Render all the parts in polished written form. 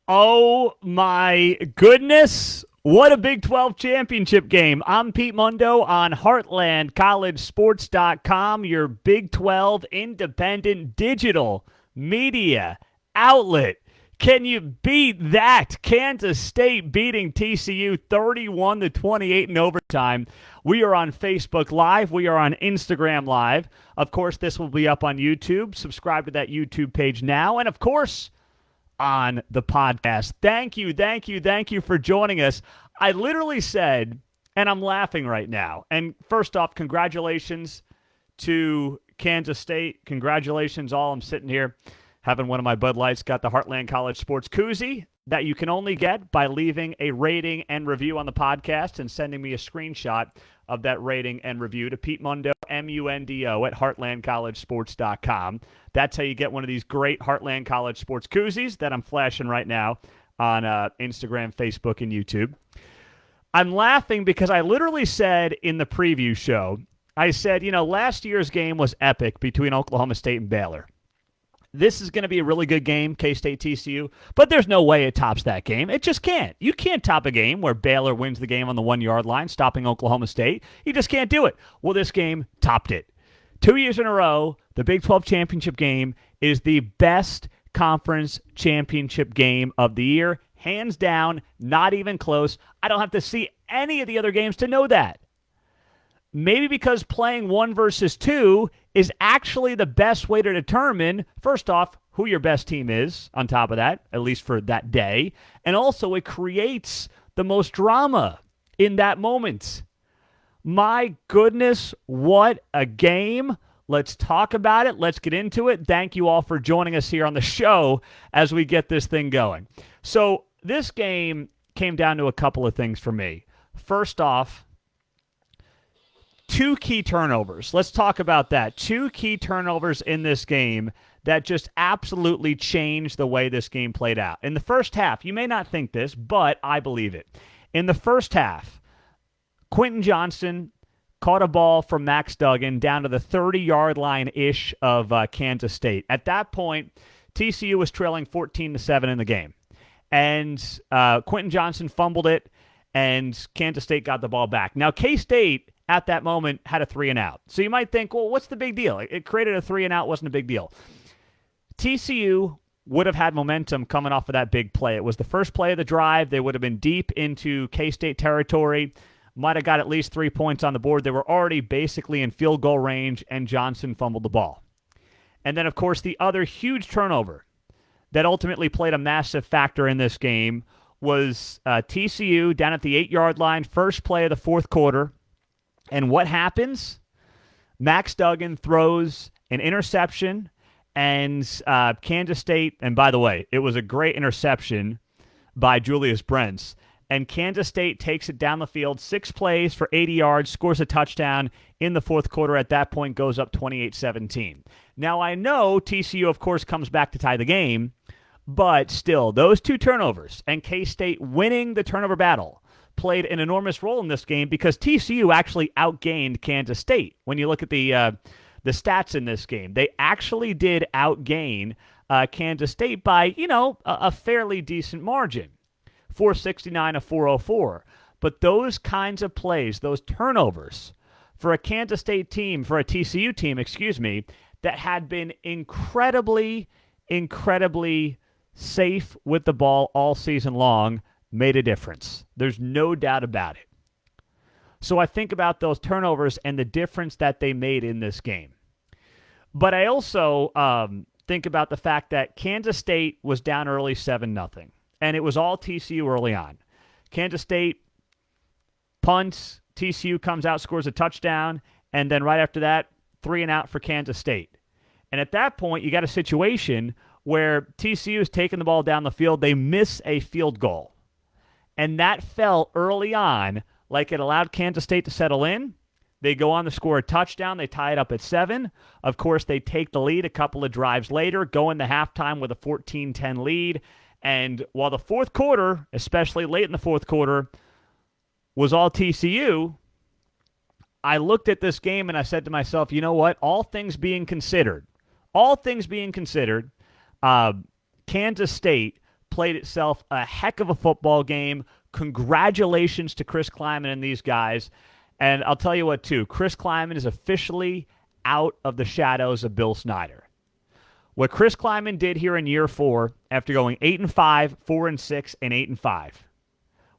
Oh my goodness. What a Big 12 championship game. I'm Pete Mundo on HeartlandCollegeSports.com, your Big 12 independent digital media outlet. Can you beat that? Kansas State beating TCU 31-28 in overtime. We are on Facebook Live. We are on Instagram Live. Of course, this will be up on YouTube. Subscribe to that YouTube page now. And of course, on the podcast. Thank you for joining us. I literally said, and I'm laughing right now. And first off, congratulations to Kansas State. Congratulations all. I'm sitting here having one of my Bud Lights. Got the Heartland College Sports Koozie that you can only get by leaving a rating and review on the podcast and sending me a screenshot of that rating and review to Pete Mundo, Mundo, at HeartlandCollegeSports.com. That's how you get one of these great Heartland College Sports koozies that I'm flashing right now on Instagram, Facebook, and YouTube. I'm laughing because I literally said in the preview show, I said, last year's game was epic between Oklahoma State and Baylor. This is going to be a really good game, K-State TCU, but there's no way it tops that game. It just can't. You can't top a game where Baylor wins the game on the 1-yard line, stopping Oklahoma State. You just can't do it. Well, this game topped it. 2 years in a row, the Big 12 championship game is the best conference championship game of the year. Hands down, not even close. I don't have to see any of the other games to know that. Maybe because playing 1 versus 2 is actually the best way to determine, first off, who your best team is, on top of that, at least for that day. And also, it creates the most drama in that moment. My goodness, what a game. Let's talk about it. Let's get into it. Thank you all for joining us here on the show as we get this thing going. So this game came down to a couple of things for me. First off, 2 key turnovers. Let's talk about that. 2 key turnovers in this game that just absolutely changed the way this game played out. In the first half, you may not think this, but I believe it. In the first half, Quentin Johnson caught a ball from Max Duggan down to the 30-yard line-ish of Kansas State. At that point, TCU was trailing 14-7 in the game. And Quentin Johnson fumbled it, and Kansas State got the ball back. Now, K-State at that moment had a 3-and-out. So you might think, well, what's the big deal? It created a 3-and-out, wasn't a big deal. TCU would have had momentum coming off of that big play. It was the first play of the drive. They would have been deep into K-State territory, might have got at least 3 points on the board. They were already basically in field goal range, and Johnson fumbled the ball. And then, of course, the other huge turnover that ultimately played a massive factor in this game was TCU down at the 8-yard line, first play of the fourth quarter. And what happens? Max Duggan throws an interception, and Kansas State, and by the way, it was a great interception by Julius Brents, and Kansas State takes it down the field, 6 plays for 80 yards, scores a touchdown in the fourth quarter. At that point, goes up 28-17. Now, I know TCU, of course, comes back to tie the game, but still, those 2 turnovers and K-State winning the turnover battle played an enormous role in this game because TCU actually outgained Kansas State. When you look at the stats in this game, they actually did outgain Kansas State by, a fairly decent margin, 469-404. But those kinds of plays, those turnovers, for a Kansas State team, for a TCU team, that had been incredibly safe with the ball all season long, made a difference. There's no doubt about it. So I think about those turnovers and the difference that they made in this game. But I also think about the fact that Kansas State was down early 7-0, and it was all TCU early on. Kansas State punts, TCU comes out, scores a touchdown, and then right after that, 3-and-out for Kansas State. And at that point, you got a situation where TCU is taking the ball down the field. They miss a field goal. And that felt early on like it allowed Kansas State to settle in. They go on to score a touchdown. They tie it up at 7. Of course, they take the lead a couple of drives later, go into halftime with a 14-10 lead. And while the fourth quarter, especially late in the fourth quarter, was all TCU, I looked at this game and I said to myself, you know what? All things being considered, Kansas State played itself a heck of a football game. Congratulations to Chris Kleiman and these guys. And I'll tell you what, too. Chris Kleiman is officially out of the shadows of Bill Snyder. What Chris Kleiman did here in year 4, after going 8-5, 4-6, and 8-5.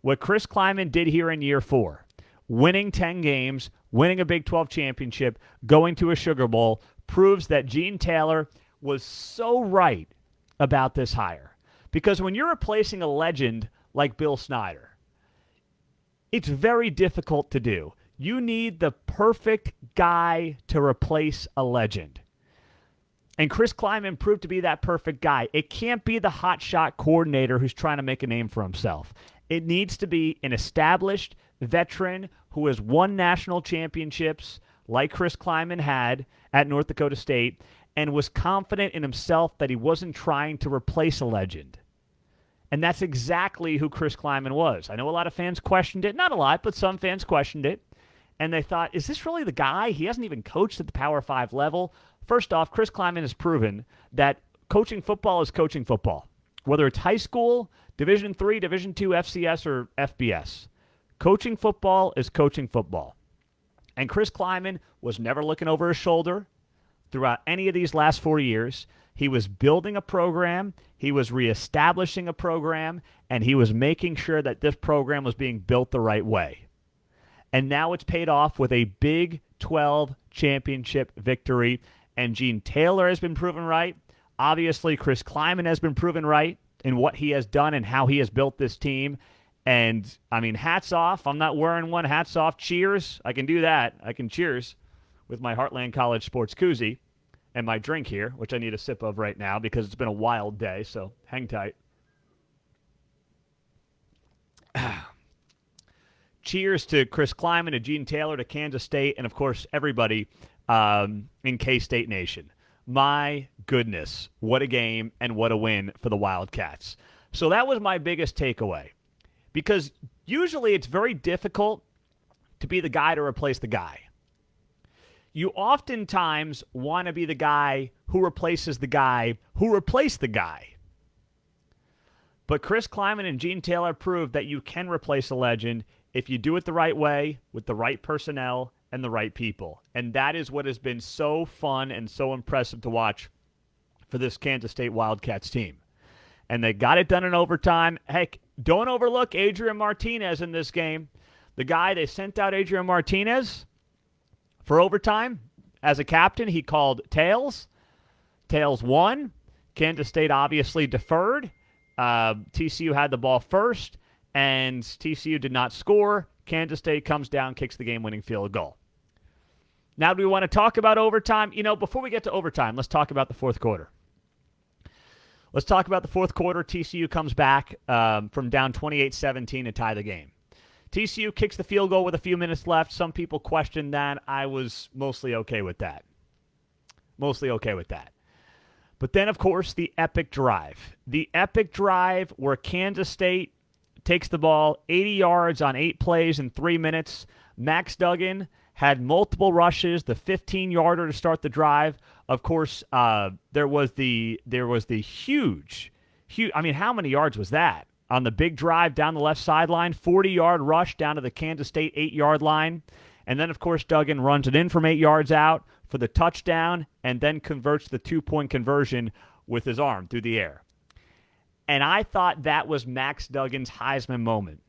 What Chris Kleiman did here in year 4, winning 10 games, winning a Big 12 championship, going to a Sugar Bowl, proves that Gene Taylor was so right about this hire. Because when you're replacing a legend like Bill Snyder, it's very difficult to do. You need the perfect guy to replace a legend. And Chris Kleiman proved to be that perfect guy. It can't be the hotshot coordinator who's trying to make a name for himself. It needs to be an established veteran who has won national championships like Chris Kleiman had at North Dakota State and was confident in himself that he wasn't trying to replace a legend. And that's exactly who Chris Kleiman was. I know a lot of fans questioned it. Not a lot, but some fans questioned it. And they thought, is this really the guy? He hasn't even coached at the Power 5 level. First off, Chris Kleiman has proven that coaching football is coaching football. Whether it's high school, Division III, Division II, FCS, or FBS. Coaching football is coaching football. And Chris Kleiman was never looking over his shoulder throughout any of these last 4 years. He was building a program, he was reestablishing a program, and he was making sure that this program was being built the right way. And now it's paid off with a Big 12 championship victory. And Gene Taylor has been proven right. Obviously, Chris Kleiman has been proven right in what he has done and how he has built this team. And, I mean, hats off. I'm not wearing one. Hats off. Cheers. I can do that. I can cheers with my Heartland College Sports koozie and my drink here, which I need a sip of right now because it's been a wild day, so hang tight. Cheers to Chris Kleiman, to Gene Taylor, to Kansas State, and, of course, everybody in K-State Nation. My goodness, what a game and what a win for the Wildcats. So that was my biggest takeaway. Because usually it's very difficult to be the guy to replace the guy. You oftentimes want to be the guy who replaces the guy who replaced the guy. But Chris Kleiman and Gene Taylor proved that you can replace a legend if you do it the right way, with the right personnel, and the right people. And that is what has been so fun and so impressive to watch for this Kansas State Wildcats team. And they got it done in overtime. Heck, don't overlook Adrian Martinez in this game. The guy, they sent out Adrian Martinez for overtime as a captain. He called tails. Tails won. Kansas State obviously deferred. TCU had the ball first, and TCU did not score. Kansas State comes down, kicks the game-winning field goal. Now, do we want to talk about overtime? You know, before we get to overtime, let's talk about the fourth quarter. Let's talk about the fourth quarter. TCU comes back from down 28-17 to tie the game. TCU kicks the field goal with a few minutes left. Some people questioned that. I was mostly okay with that. But then, of course, the epic drive. The epic drive where Kansas State takes the ball 80 yards on 8 plays in 3 minutes. Max Duggan had multiple rushes, the 15-yarder to start the drive. Of course, there was the huge, I mean, how many yards was that? On the big drive down the left sideline, 40-yard rush down to the Kansas State 8-yard line. And then, of course, Duggan runs it in from 8 yards out for the touchdown and then converts the 2-point conversion with his arm through the air. And I thought that was Max Duggan's Heisman moment.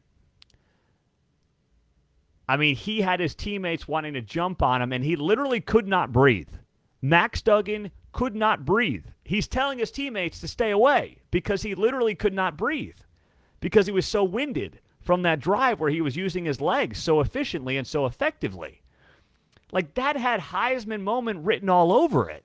I mean, he had his teammates wanting to jump on him, and he literally could not breathe. Max Duggan could not breathe. He's telling his teammates to stay away because he literally could not breathe because he was so winded from that drive where he was using his legs so efficiently and so effectively. Like, that had Heisman moment written all over it.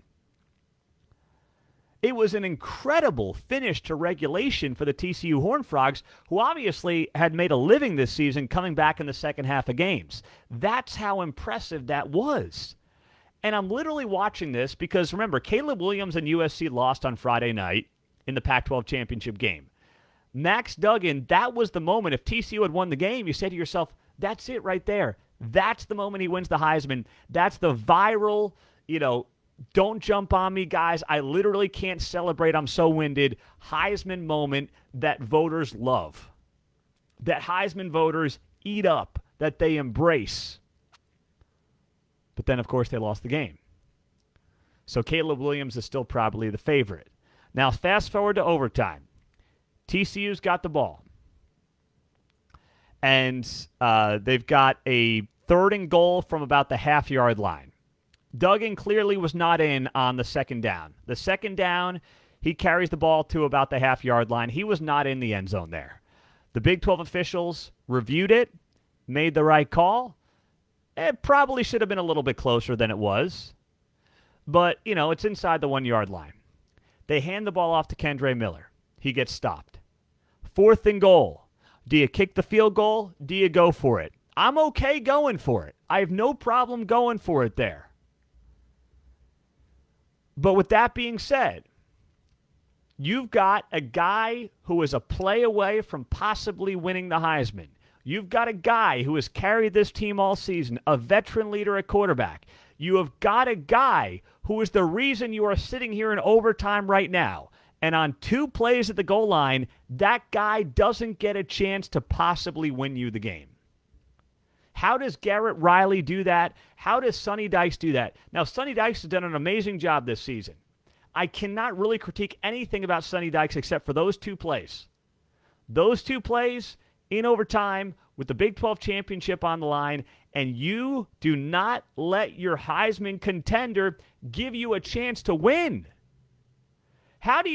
It was an incredible finish to regulation for the TCU Horned Frogs, who obviously had made a living this season coming back in the second half of games. That's how impressive that was. And I'm literally watching this because, remember, Caleb Williams and USC lost on Friday night in the Pac-12 championship game. Max Duggan, that was the moment. If TCU had won the game, you said to yourself, that's it right there. That's the moment he wins the Heisman. That's the viral, Don't jump on me, guys. I literally can't celebrate. I'm so winded. Heisman moment that voters love, that Heisman voters eat up, that they embrace. But then, of course, they lost the game. So Caleb Williams is still probably the favorite. Now, fast forward to overtime. TCU's got the ball. And they've got a 3rd and goal from about the half-yard line. Duggan clearly was not in on the second down. The second down, he carries the ball to about the half-yard line. He was not in the end zone there. The Big 12 officials reviewed it, made the right call. It probably should have been a little bit closer than it was. But, it's inside the 1-yard line. They hand the ball off to Kendre Miller. He gets stopped. 4th and goal. Do you kick the field goal? Do you go for it? I'm okay going for it. I have no problem going for it there. But with that being said, you've got a guy who is a play away from possibly winning the Heisman. You've got a guy who has carried this team all season, a veteran leader at quarterback. You have got a guy who is the reason you are sitting here in overtime right now. And on 2 plays at the goal line, that guy doesn't get a chance to possibly win you the game. How does Garrett Riley do that? How does Sonny Dykes do that? Now, Sonny Dykes has done an amazing job this season. I cannot really critique anything about Sonny Dykes except for those 2 plays. Those 2 plays in overtime with the Big 12 championship on the line, and you do not let your Heisman contender give you a chance to win. How do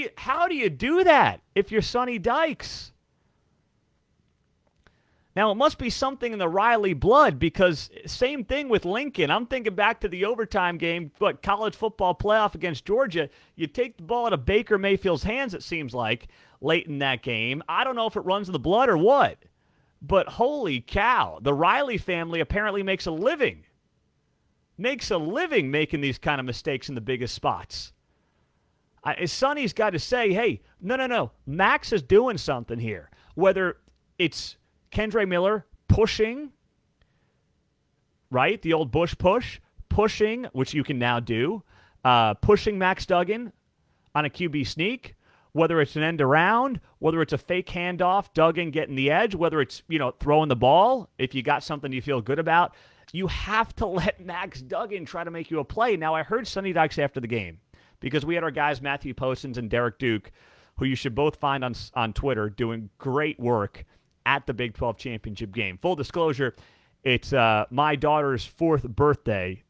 you do that if you're Sonny Dykes? Now, it must be something in the Riley blood, because same thing with Lincoln. I'm thinking back to the overtime game, college football playoff against Georgia. You take the ball out of Baker Mayfield's hands, it seems like, late in that game. I don't know if it runs in the blood or what, but holy cow, the Riley family apparently makes a living making these kind of mistakes in the biggest spots. Sonny's got to say, hey, no, Max is doing something here. Whether it's Kendre Miller pushing, right? The old Bush pushing, which you can now do, pushing Max Duggan on a QB sneak, whether it's an end around, whether it's a fake handoff, Duggan getting the edge, whether it's, throwing the ball, if you got something you feel good about, you have to let Max Duggan try to make you a play. Now, I heard Sonny Dykes after the game, because we had our guys Matthew Postins and Derek Duke, who you should both find on Twitter, doing great work at the Big 12 championship game. Full disclosure, it's my daughter's 4th birthday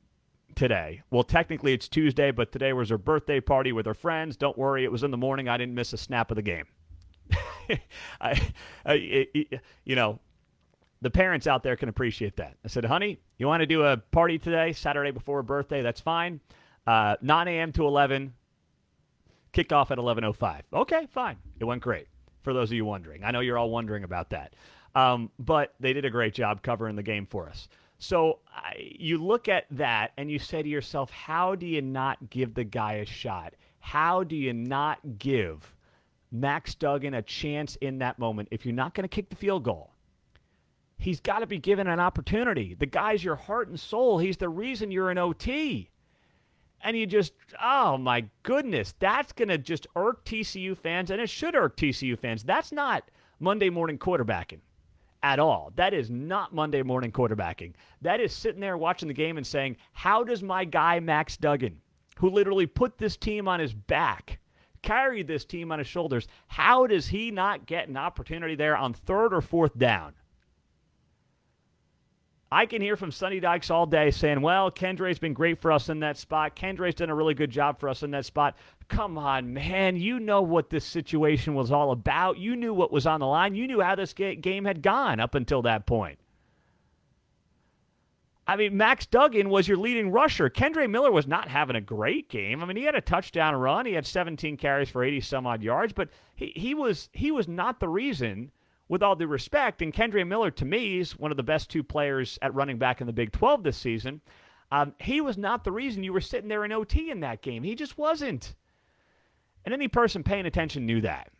today. Well, technically it's Tuesday, but today was her birthday party with her friends. Don't worry, it was in the morning. I didn't miss a snap of the game. The parents out there can appreciate that. I said, honey, you want to do a party today, Saturday before her birthday? That's fine. 9 a.m. to 11, kickoff at 11:05. Okay, fine. It went great, for those of you wondering. I know you're all wondering about that. But they did a great job covering the game for us. So you look at that and you say to yourself, how do you not give the guy a shot? How do you not give Max Duggan a chance in that moment if you're not going to kick the field goal? He's got to be given an opportunity. The guy's your heart and soul. He's the reason you're in OT. And you just, oh my goodness, that's going to just irk TCU fans, and it should irk TCU fans. That's not Monday morning quarterbacking at all. That is not Monday morning quarterbacking. That is sitting there watching the game and saying, how does my guy Max Duggan, who literally put this team on his back, carried this team on his shoulders, how does he not get an opportunity there on 3rd or 4th down? I can hear from Sonny Dykes all day saying, well, Kendre's been great for us in that spot. Kendre's done a really good job for us in that spot. Come on, man. You know what this situation was all about. You knew what was on the line. You knew how this game had gone up until that point. I mean, Max Duggan was your leading rusher. Kendre Miller was not having a great game. I mean, he had a touchdown run. He had 17 carries for 80-some-odd yards, but he was not the reason, with all due respect. And Kendre Miller, to me, is one of the best 2 players at running back in the Big 12 this season. He was not the reason you were sitting there in OT in that game. He just wasn't. And any person paying attention knew that.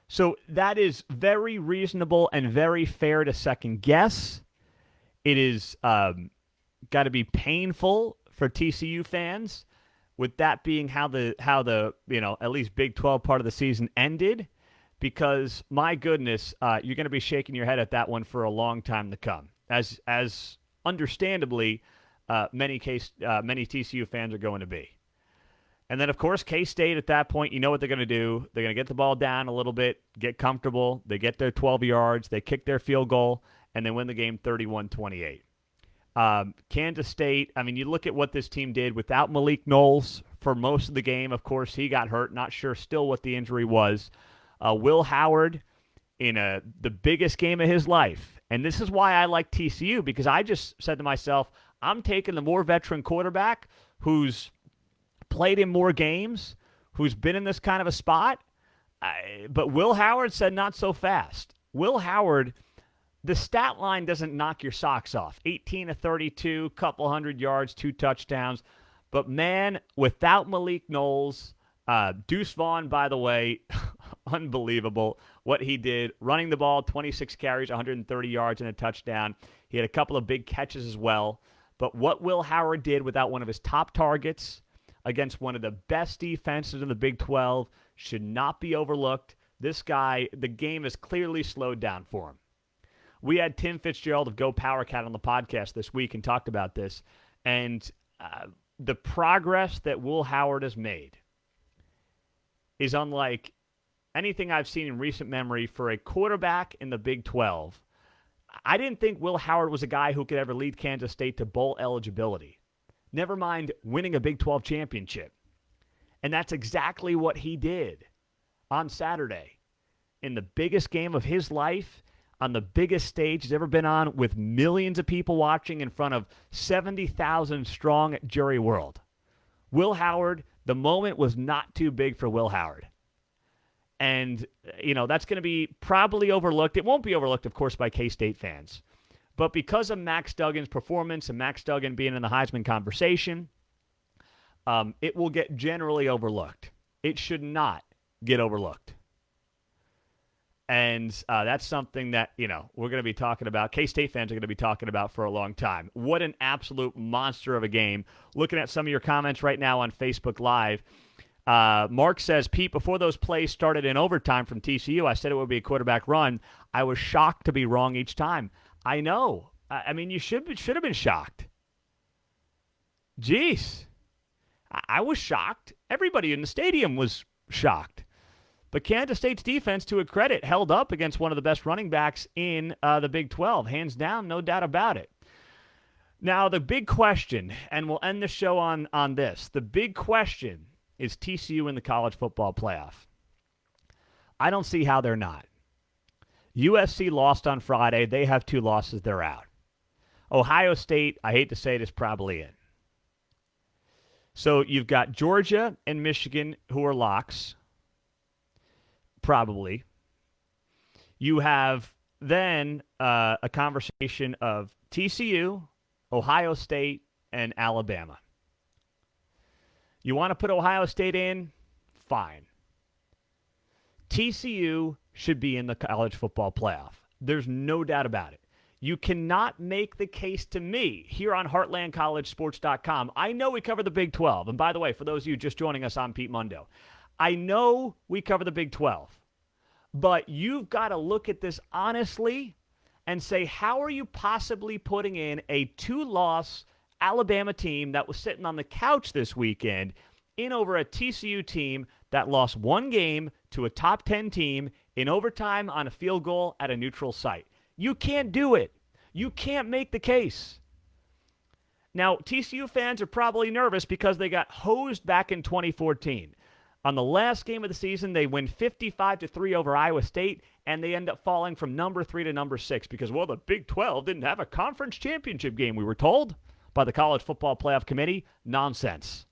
So that is very reasonable and very fair to second guess. It is got to be painful for TCU fans, with that being how the at least Big 12 part of the season ended, because my goodness, you're going to be shaking your head at that one for a long time to come. As understandably, many TCU fans are going to be. And then, of course, K-State at that point, you know what they're going to do. They're going to get the ball down a little bit, get comfortable. They get their 12 yards. They kick their field goal, and they win the game 31-28. Kansas State, I mean, you look at what this team did without Malik Knowles for most of the game. Of course, he got hurt. Not sure still what the injury was. Will Howard in the biggest game of his life. And this is why I like TCU, because I just said to myself, I'm taking the more veteran quarterback who's played in more games, who's been in this kind of a spot. But Will Howard said not so fast. Will Howard, the stat line doesn't knock your socks off. 18 of 32, couple hundred yards, 2 touchdowns. But, man, without Malik Knowles, Deuce Vaughn, by the way, unbelievable what he did. Running the ball, 26 carries, 130 yards, and a touchdown. He had a couple of big catches as well. But what Will Howard did without one of his top targets against one of the best defenses in the Big 12 should not be overlooked. This guy, the game is clearly slowed down for him. We had Tim Fitzgerald of Go Power Cat on the podcast this week and talked about this. And the progress that Will Howard has made is unlike anything I've seen in recent memory for a quarterback in the Big 12. I didn't think Will Howard was a guy who could ever lead Kansas State to bowl eligibility. Never mind winning a Big 12 championship. And that's exactly what he did on Saturday in the biggest game of his life, on the biggest stage he's ever been on, with millions of people watching in front of 70,000 strong at Jerry World. Will Howard, the moment was not too big for Will Howard. And, that's going to be probably overlooked. It won't be overlooked, of course, by K-State fans. But because of Max Duggan's performance and Max Duggan being in the Heisman conversation, it will get generally overlooked. It should not get overlooked. And that's something that, we're going to be talking about. K-State fans are going to be talking about for a long time. What an absolute monster of a game. Looking at some of your comments right now on Facebook Live. Mark says, Pete, before those plays started in overtime from TCU, I said it would be a quarterback run. I was shocked to be wrong each time. I know. I mean, you should have been shocked. Jeez. I was shocked. Everybody in the stadium was shocked. But Kansas State's defense, to a credit, held up against one of the best running backs in the Big 12. Hands down, no doubt about it. Now, the big question, and we'll end the show on this. The big question is TCU in the college football playoff. I don't see how they're not. USC lost on Friday. They have 2 losses. They're out. Ohio State, I hate to say it, is probably in. So you've got Georgia and Michigan, who are locks. Probably. You have then a conversation of TCU, Ohio State, and Alabama. You want to put Ohio State in? Fine. TCU should be in the college football playoff. There's no doubt about it. You cannot make the case to me here on HeartlandCollegeSports.com. I know we cover the Big 12. And by the way, for those of you just joining us, I'm Pete Mundo. I know we cover the Big 12. But you've got to look at this honestly and say, how are you possibly putting in a 2-loss Alabama team that was sitting on the couch this weekend in over a TCU team that lost 1 game to a top 10 team in overtime on a field goal at a neutral site? You can't do it. You can't make the case. Now, TCU fans are probably nervous because they got hosed back in 2014. On the last game of the season, they win 55-3 over Iowa State, and they end up falling from number 3 to number 6 because, well, the Big 12 didn't have a conference championship game, we were told by the College Football Playoff Committee. Nonsense.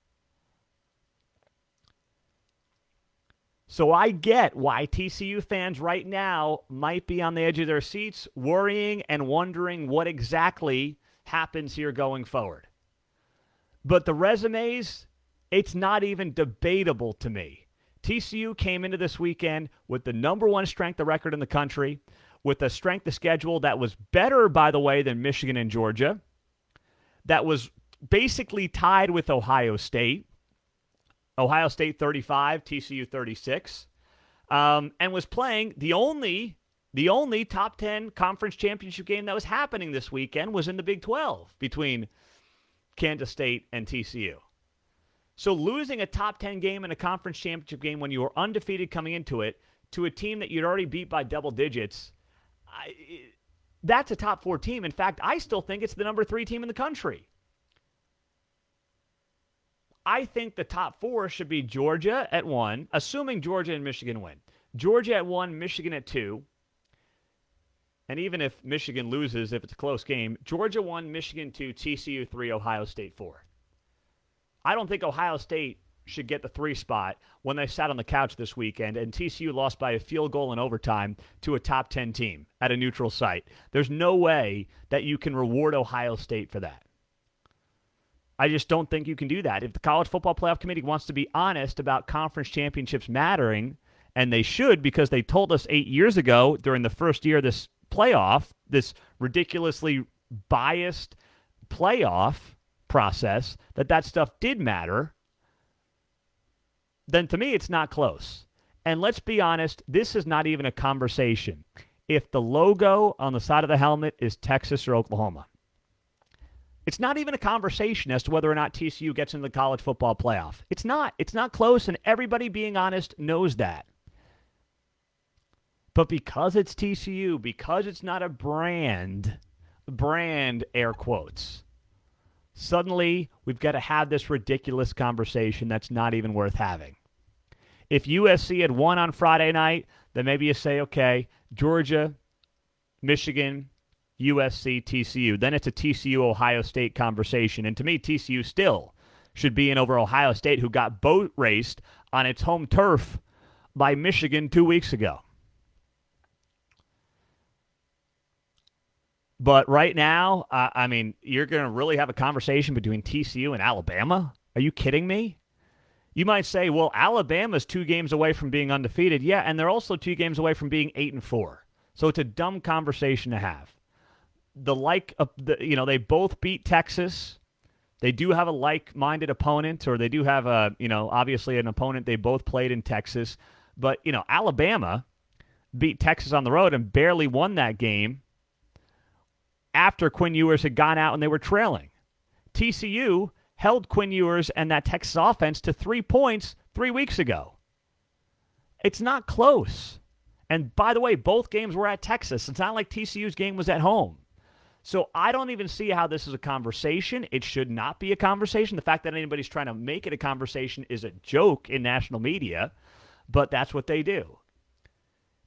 So I get why TCU fans right now might be on the edge of their seats, worrying and wondering what exactly happens here going forward. But the resumes, it's not even debatable to me. TCU came into this weekend with the number 1 strength of record in the country, with a strength of schedule that was better, by the way, than Michigan and Georgia, that was basically tied with Ohio State. Ohio State 35, TCU 36, and was playing the only top 10 conference championship game that was happening this weekend was in the Big 12 between Kansas State and TCU. So losing a top 10 game in a conference championship game when you were undefeated coming into it to a team that you'd already beat by double digits, that's a top 4 team. In fact, I still think it's the number 3 team in the country. I think the top 4 should be Georgia at 1, assuming Georgia and Michigan win. Georgia at 1, Michigan at 2. And even if Michigan loses, if it's a close game, Georgia 1, Michigan 2, TCU 3, Ohio State 4. I don't think Ohio State should get the 3 spot when they sat on the couch this weekend and TCU lost by a field goal in overtime to a top 10 team at a neutral site. There's no way that you can reward Ohio State for that. I just don't think you can do that. If the College Football Playoff Committee wants to be honest about conference championships mattering, and they should because they told us 8 years ago during the first year of this playoff, this ridiculously biased playoff process, that stuff did matter, then to me it's not close. And let's be honest, this is not even a conversation if the logo on the side of the helmet is Texas or Oklahoma. It's not even a conversation as to whether or not TCU gets into the college football playoff. It's not. It's not close, and everybody being honest knows that. But because it's TCU, because it's not a brand air quotes, suddenly we've got to have this ridiculous conversation that's not even worth having. If USC had won on Friday night, then maybe you say, okay, Georgia, Michigan, USC, TCU. Then it's a TCU-Ohio State conversation. And to me, TCU still should be in over Ohio State, who got boat raced on its home turf by Michigan 2 weeks ago. But right now, you're going to really have a conversation between TCU and Alabama? Are you kidding me? You might say, well, Alabama's 2 games away from being undefeated. Yeah, and they're also 2 games away from being 8-4. So it's a dumb conversation to have. They both beat Texas. They do have a like-minded opponent, or they do have obviously an opponent they both played in Texas. But, Alabama beat Texas on the road and barely won that game after Quinn Ewers had gone out and they were trailing. TCU held Quinn Ewers and that Texas offense to 3 points 3 weeks ago. It's not close. And by the way, both games were at Texas. It's not like TCU's game was at home. So I don't even see how this is a conversation. It should not be a conversation. The fact that anybody's trying to make it a conversation is a joke in national media, but that's what they do.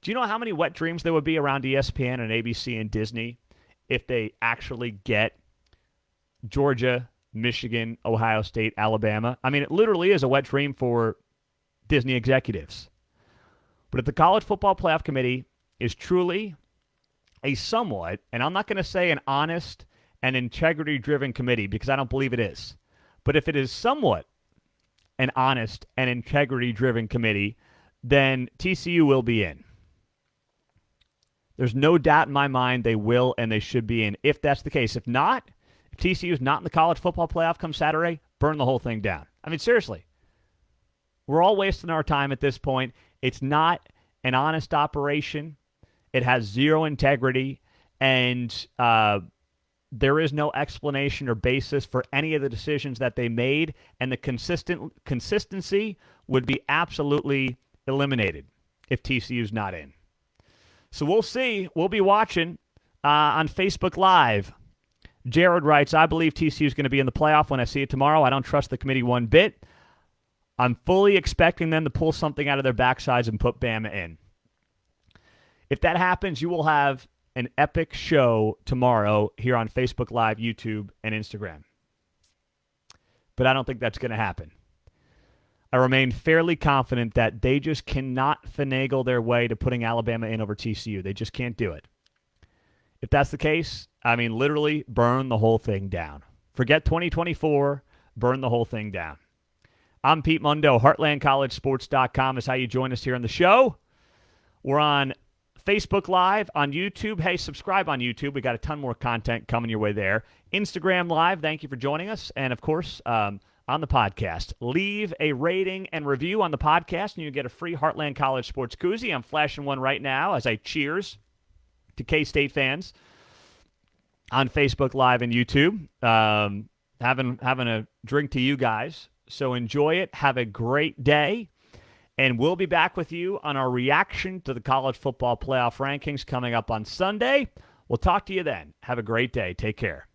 Do you know how many wet dreams there would be around ESPN and ABC and Disney if they actually get Georgia, Michigan, Ohio State, Alabama? I mean, it literally is a wet dream for Disney executives. But if the College Football Playoff Committee is truly a somewhat, and I'm not going to say an honest and integrity-driven committee because I don't believe it is, but if it is somewhat an honest and integrity-driven committee, then TCU will be in. There's no doubt in my mind they will and they should be in if that's the case. If not, if TCU is not in the college football playoff come Saturday, burn the whole thing down. I mean, seriously. We're all wasting our time at this point. It's not an honest operation. It has zero integrity, and there is no explanation or basis for any of the decisions that they made, and the consistency would be absolutely eliminated if TCU's not in. So we'll see. We'll be watching on Facebook Live. Jared writes, I believe TCU is going to be in the playoff when I see it tomorrow. I don't trust the committee one bit. I'm fully expecting them to pull something out of their backsides and put Bama in. If that happens, you will have an epic show tomorrow here on Facebook Live, YouTube, and Instagram. But I don't think that's going to happen. I remain fairly confident that they just cannot finagle their way to putting Alabama in over TCU. They just can't do it. If that's the case, I mean, literally burn the whole thing down. Forget 2024, burn the whole thing down. I'm Pete Mundo. HeartlandCollegeSports.com is how you join us here on the show. We're on Facebook Live on YouTube. Hey, subscribe on YouTube. We got a ton more content coming your way there. Instagram Live, thank you for joining us. And, of course, on the podcast, leave a rating and review on the podcast, and you get a free Heartland College Sports koozie. I'm flashing one right now as I cheers to K-State fans on Facebook Live and YouTube. Having a drink to you guys. So enjoy it. Have a great day. And we'll be back with you on our reaction to the college football playoff rankings coming up on Sunday. We'll talk to you then. Have a great day. Take care.